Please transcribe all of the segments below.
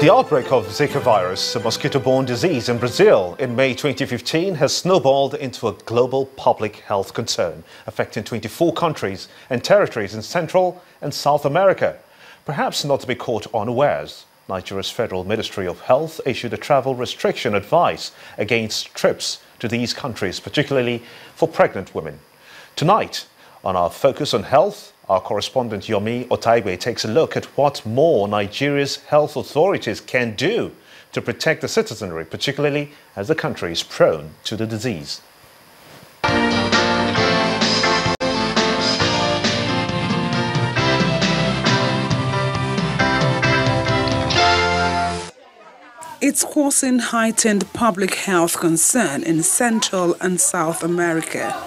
The outbreak of Zika virus, a mosquito-borne disease in Brazil in May 2015, has snowballed into a global public health concern, affecting 24 countries and territories in Central and South America. Perhaps not to be caught unawares, Nigeria's Federal Ministry of Health issued a travel restriction advice against trips to these countries, particularly for pregnant women. Tonight, on our Focus on Health, our correspondent Yomi Otaigbe takes a look at what more Nigeria's health authorities can do to protect the citizenry, particularly as the country is prone to the disease. It's causing heightened public health concern in Central and South America.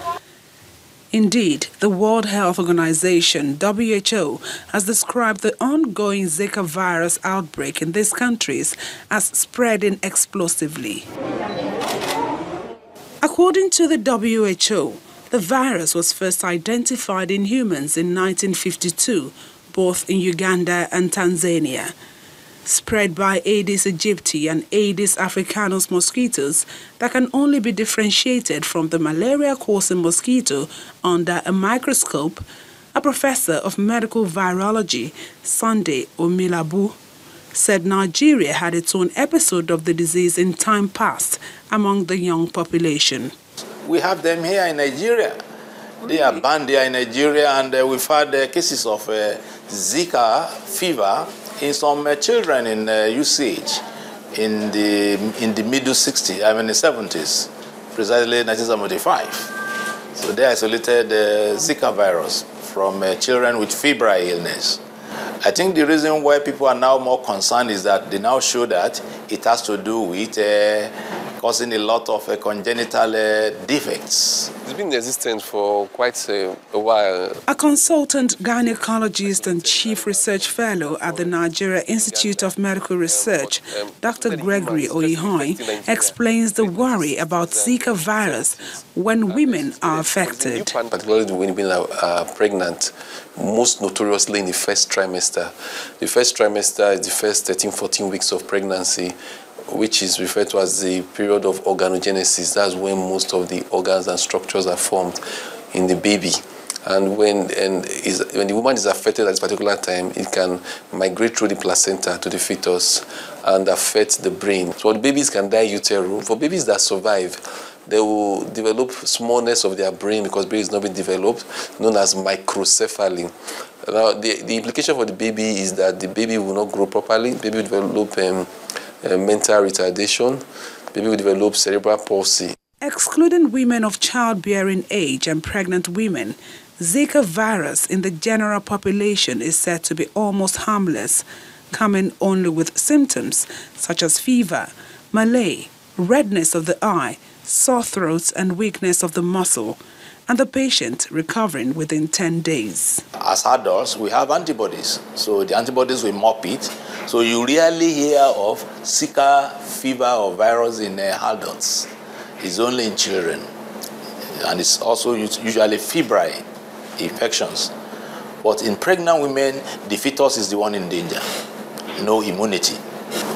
Indeed, the World Health Organization, WHO, has described the ongoing Zika virus outbreak in these countries as spreading explosively. According to the WHO, the virus was first identified in humans in 1952, both in Uganda and Tanzania. Spread by Aedes aegypti and Aedes africanus mosquitoes that can only be differentiated from the malaria-causing mosquito under a microscope, a professor of medical virology, Sunday Omilabu, said Nigeria had its own episode of the disease in time past among the young population. We have them here in Nigeria. They are banned here in Nigeria, and we've had cases of Zika fever in some children in UCH in the middle 60s, I mean the 70s, precisely 1975. So they isolated Zika virus from children with febrile illness. I think the reason why people are now more concerned is that they now show that it has to do with causing a lot of congenital defects. It's been in existence for quite a while. A consultant gynecologist and chief research fellow at the Nigeria Institute of Medical Research, Dr. Gregory Oyihoi, explains the worry about Zika virus when women are affected. Particularly when women are pregnant, most notoriously in the first trimester. The first trimester is the first 13-14 weeks of pregnancy, which is referred to as the period of organogenesis. That's when most of the organs and structures are formed in the baby. And when the woman is affected at this particular time, it can migrate through the placenta to the fetus and affect the brain. So the babies can die utero. For babies that survive, they will develop smallness of their brain because brain is not being developed, known as microcephaly. Now, the implication for the baby is that the baby will not grow properly. The baby will develop mental retardation. Baby will develop cerebral palsy. Excluding women of childbearing age and pregnant women, Zika virus in the general population is said to be almost harmless, coming only with symptoms such as fever, malaise, redness of the eye, sore throats and weakness of the muscle, and the patient recovering within 10 days. As adults, we have antibodies, so the antibodies will mop it. So you rarely hear of Zika fever or virus in adults. It's only in children, and it's also usually febrile infections. But in pregnant women, the fetus is the one in danger. No immunity.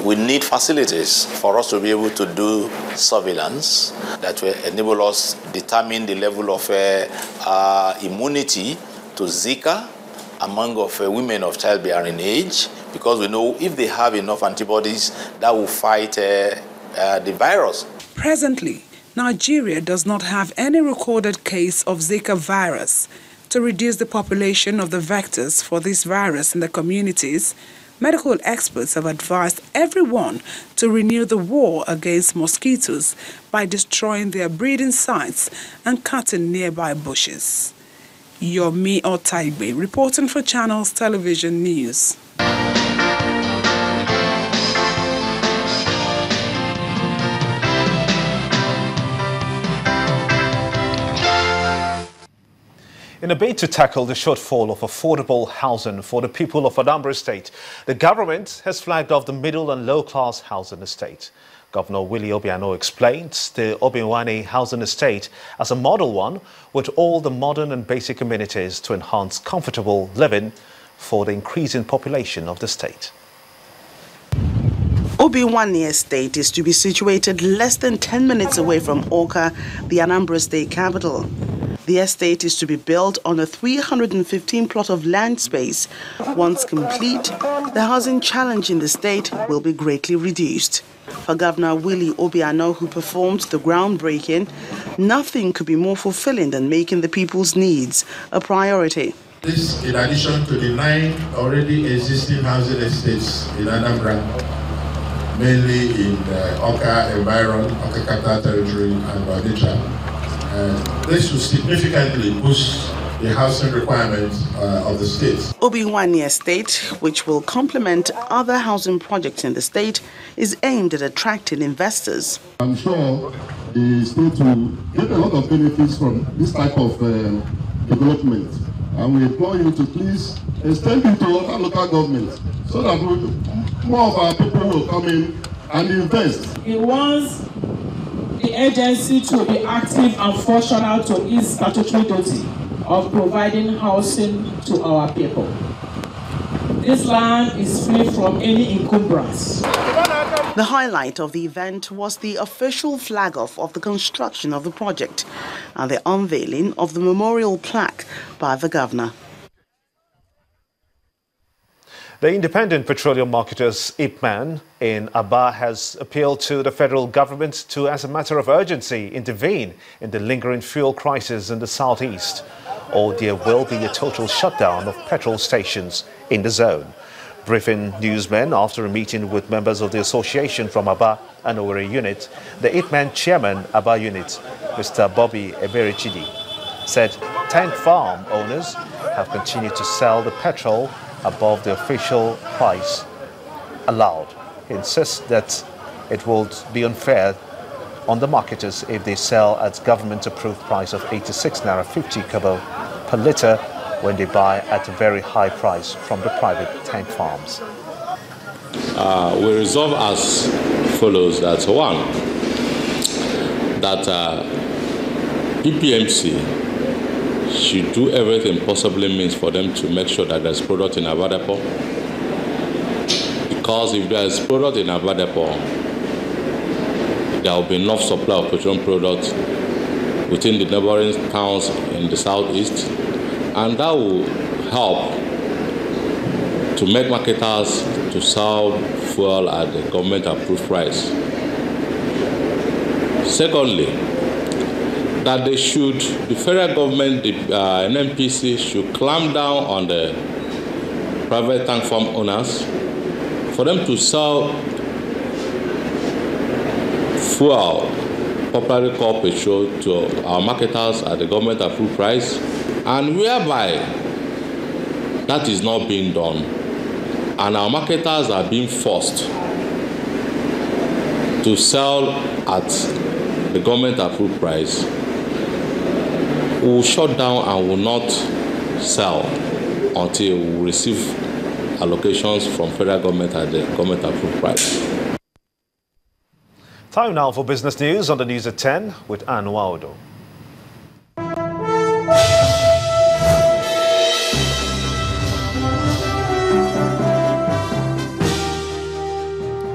We need facilities for us to be able to do surveillance that will enable us determine the level of immunity to Zika among women of childbearing age, because we know if they have enough antibodies, that will fight the virus. Presently, Nigeria does not have any recorded case of Zika virus. To reduce the population of the vectors for this virus in the communities, medical experts have advised everyone to renew the war against mosquitoes by destroying their breeding sites and cutting nearby bushes. Yomi Otaigbe, reporting for Channels Television News. In a bid to tackle the shortfall of affordable housing for the people of Anambra State, the government has flagged off the middle and low-class housing estate. Governor Willie Obiano explained the Obinwane housing estate as a model one with all the modern and basic amenities to enhance comfortable living for the increasing population of the state. Obiwani Estate is to be situated less than 10 minutes away from Awka, the Anambra State capital. The estate is to be built on a 315 plot of land space. Once complete, the housing challenge in the state will be greatly reduced. For Governor Willie Obiano, who performed the groundbreaking, nothing could be more fulfilling than making the people's needs a priority. This in addition to the 9 already existing housing estates in Anambra, mainly in Awka environ, Awka Capital Territory and Onitsha. This will significantly boost the housing requirements of the state. Obiwani Estate, which will complement other housing projects in the state, is aimed at attracting investors. I'm sure the state will get a lot of benefits from this type of development. And we implore you to please extend it to other local governments so that more of our people will come in and invest. It wants the agency to be active and functional to its statutory duty of providing housing to our people. This land is free from any encumbrance. The highlight of the event was the official flag-off of the construction of the project and the unveiling of the memorial plaque by the governor. The Independent Petroleum Marketers IPMAN in Aba has appealed to the federal government to, as a matter of urgency, intervene in the lingering fuel crisis in the southeast, or there will be a total shutdown of petrol stations in the zone. Briefing newsmen after a meeting with members of the association from Aba and Owerri unit, the IPMAN chairman Aba unit, Mr. Bobby Eberichidi, said tank farm owners have continued to sell the petrol above the official price allowed. He insists that it would be unfair on the marketers if they sell at government-approved price of 86 naira 50 kobo per litre when they buy at a very high price from the private tank farms. We resolve as follows: that one, that PPMC should do everything possibly means for them to make sure that there's product in our depot. Because if there's product in our depot, there will be enough supply of petroleum products within the neighboring towns in the southeast, and that will help to make marketers to sell fuel at the government-approved price. Secondly, that the federal government, the NNPC, should clamp down on the private tank farm owners for them to sell fuel, popularly called petrol, to our marketers at the government-approved price, and whereby that is not being done, and our marketers are being forced to sell at the government-approved price, will shut down and will not sell until we receive allocations from federal government at the government-approved price. Time now for business news on the News at 10 with Ann Waudo.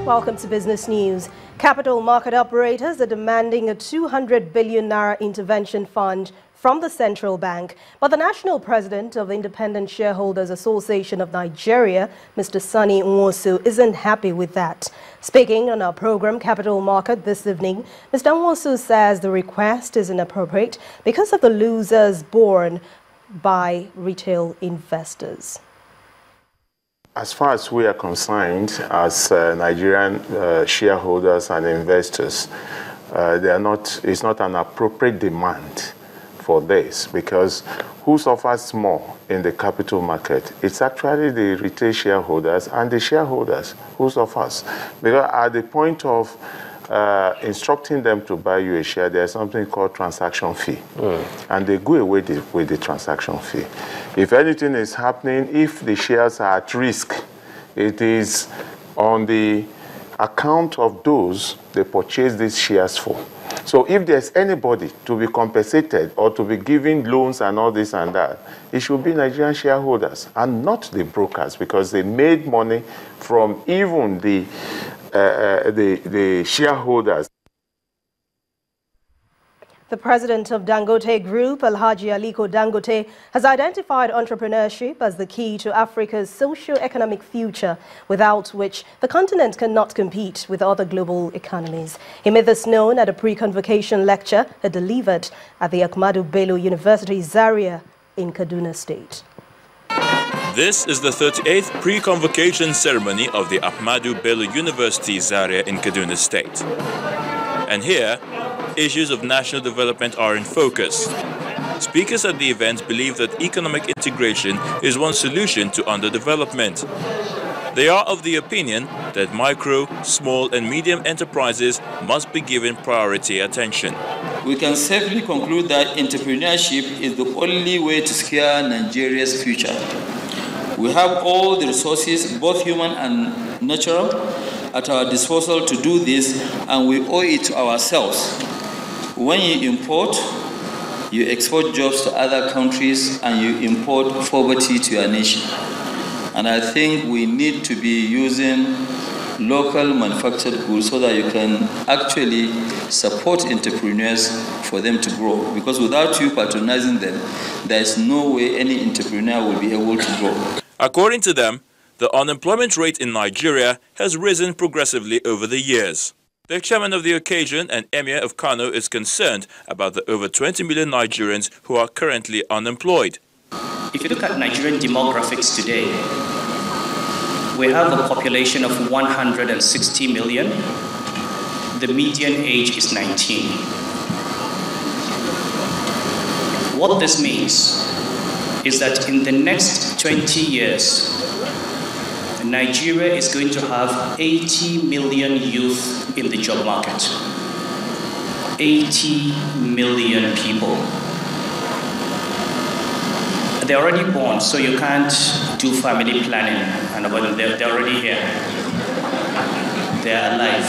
Welcome to Business News. Capital market operators are demanding a 200 billion naira intervention fund from the central bank. But the national president of the Independent Shareholders Association of Nigeria, Mr. Sani Nwosu, isn't happy with that. Speaking on our program, Capital Market, this evening, Mr. Nwosu says the request is inappropriate because of the losers borne by retail investors. As far as we are concerned, as Nigerian shareholders and investors, it's not an appropriate demand for this, because who suffers more in the capital market? It's actually the retail shareholders and the shareholders who suffers. Because at the point of instructing them to buy you a share, there's something called transaction fee. And they go away with the transaction fee. If anything is happening, if the shares are at risk, it is on the account of those they purchase these shares for. So if there's anybody to be compensated or to be given loans and all this and that, it should be Nigerian shareholders and not the brokers, because they made money from even the the shareholders. The president of Dangote Group, Alhaji Aliko Dangote, has identified entrepreneurship as the key to Africa's socio-economic future, without which the continent cannot compete with other global economies. He made this known at a pre-convocation lecture he delivered at the Ahmadu Bello University, Zaria, in Kaduna State. This is the 38th pre-convocation ceremony of the Ahmadu Bello University, Zaria, in Kaduna State. And here, issues of national development are in focus. Speakers at the event believe that economic integration is one solution to underdevelopment. They are of the opinion that micro, small and medium enterprises must be given priority attention. We can safely conclude that entrepreneurship is the only way to secure Nigeria's future. We have all the resources, both human and natural, at our disposal to do this, and we owe it to ourselves. When you import, you export jobs to other countries and you import poverty to your nation. And I think we need to be using local manufactured goods so that you can actually support entrepreneurs for them to grow. Because without you patronizing them, there is no way any entrepreneur will be able to grow. According to them, the unemployment rate in Nigeria has risen progressively over the years. The chairman of the occasion and emir of Kano is concerned about the over 20 million Nigerians who are currently unemployed. If you look at Nigerian demographics today, we have a population of 160 million. The median age is 19. What this means is that in the next 20 years, Nigeria is going to have 80 million youth in the job market. 80 million people. They're already born, so you can't do family planning. And they're already here. They're alive.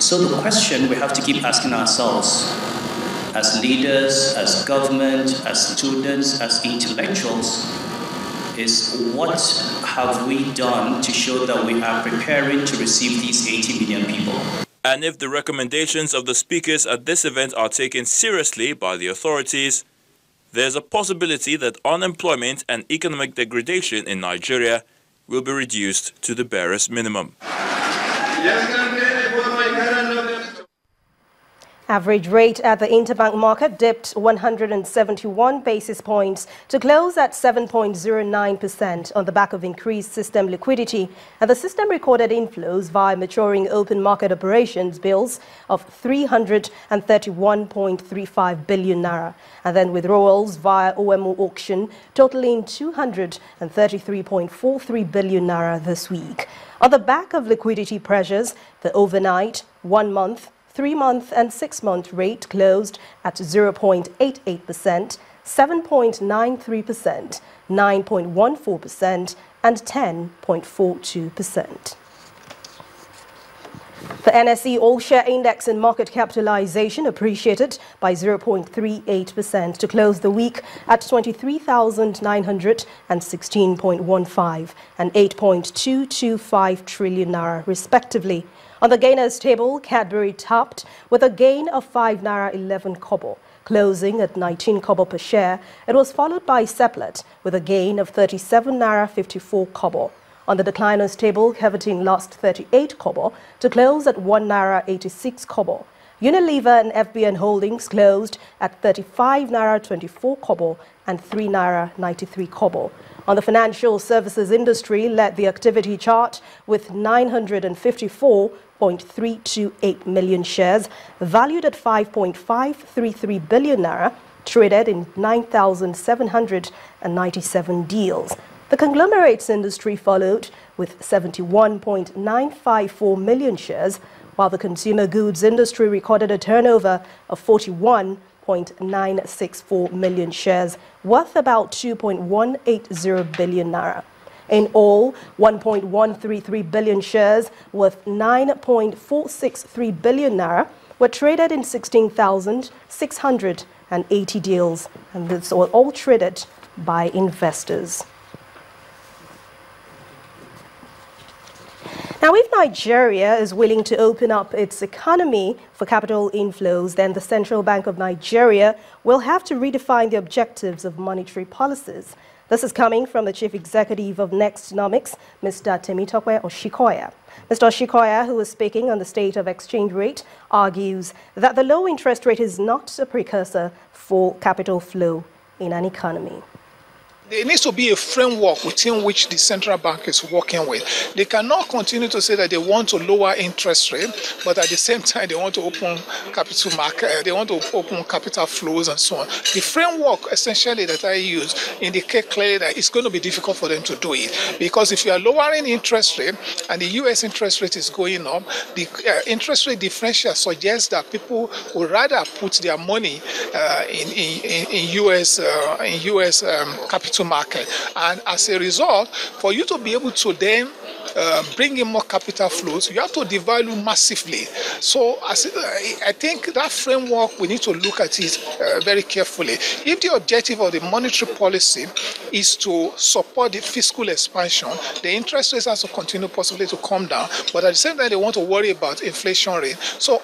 So the question we have to keep asking ourselves, as leaders, as government, as students, as intellectuals, is what have we done to show that we are preparing to receive these 80 million people? And if the recommendations of the speakers at this event are taken seriously by the authorities, there's a possibility that unemployment and economic degradation in Nigeria will be reduced to the barest minimum. Average rate at the interbank market dipped 171 basis points to close at 7.09% on the back of increased system liquidity, and the system recorded inflows via maturing open market operations bills of 331.35 billion naira, and then withdrawals via OMO auction totaling 233.43 billion naira this week. On the back of liquidity pressures, the overnight, 1 month, 3-month and 6-month rate closed at 0.88%, 7.93%, 9.14% and 10.42%. The NSE All-Share Index and market capitalization appreciated by 0.38% to close the week at 23,916.15 and 8.225 trillion naira respectively. On the gainers table, Cadbury topped with a gain of 5 naira 11 kobo, closing at 19 kobo per share. It was followed by Seplat with a gain of 37 naira 54 kobo. On the decliners table, Keverton lost 38 kobo to close at 1 naira 86 kobo. Unilever and FBN Holdings closed at 35 naira 24 kobo and 3 naira 93 kobo. On the financial services industry led the activity chart with 954.328 million shares valued at 5.533 billion naira traded in 9,797 deals. The conglomerates industry followed with 71.954 million shares, while the consumer goods industry recorded a turnover of 41.964 million shares, worth about 2.180 billion naira. In all, 1.133 billion shares worth 9.463 billion naira were traded in 16,680 deals, and this were all traded by investors. Now, if Nigeria is willing to open up its economy for capital inflows, then the Central Bank of Nigeria will have to redefine the objectives of monetary policies. This is coming from the Chief Executive of Nextonomics, Mr. Pt.3 Oshikoya. Mr. Oshikoya, who was speaking on the state of exchange rate, argues that the low interest rate is not a precursor for capital flow in an economy. There needs to be a framework within which the central bank is working with. They cannot continue to say that they want to lower interest rate, but at the same time they want to open capital market, they want to open capital flows and so on. The framework essentially that I use indicate clearly that it's going to be difficult for them to do it, because if you are lowering interest rate and the U.S. interest rate is going up, the interest rate differential suggests that people would rather put their money in U.S. Capital market, and as a result, for you to be able to then bring in more capital flows, you have to devalue massively. So I think that framework, we need to look at it very carefully. If the objective of the monetary policy is to support the fiscal expansion, the interest rates has to continue possibly to come down, but at the same time they want to worry about inflation rate. So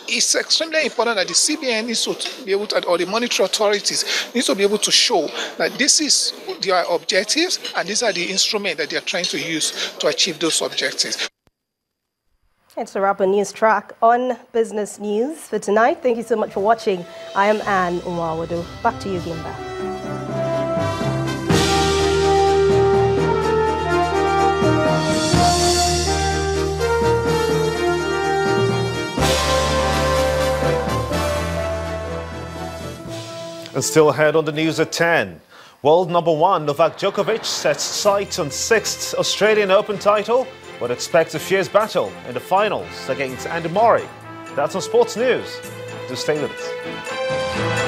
it's extremely important that the CBN needs to be able to, or the monetary authorities need to be able to show that this is their objectives and these are the instruments that they are trying to use to achieve those objectives. It's a wrap on News Track on Business News for tonight. Thank you so much for watching. I am Anne Umawado. Back to you, Gimba. And still ahead on the news at 10. World number 1 Novak Djokovic sets sights on 6th Australian Open title, but expects a fierce battle in the finals against Andy Murray. That's on Sports News. Do stay with us.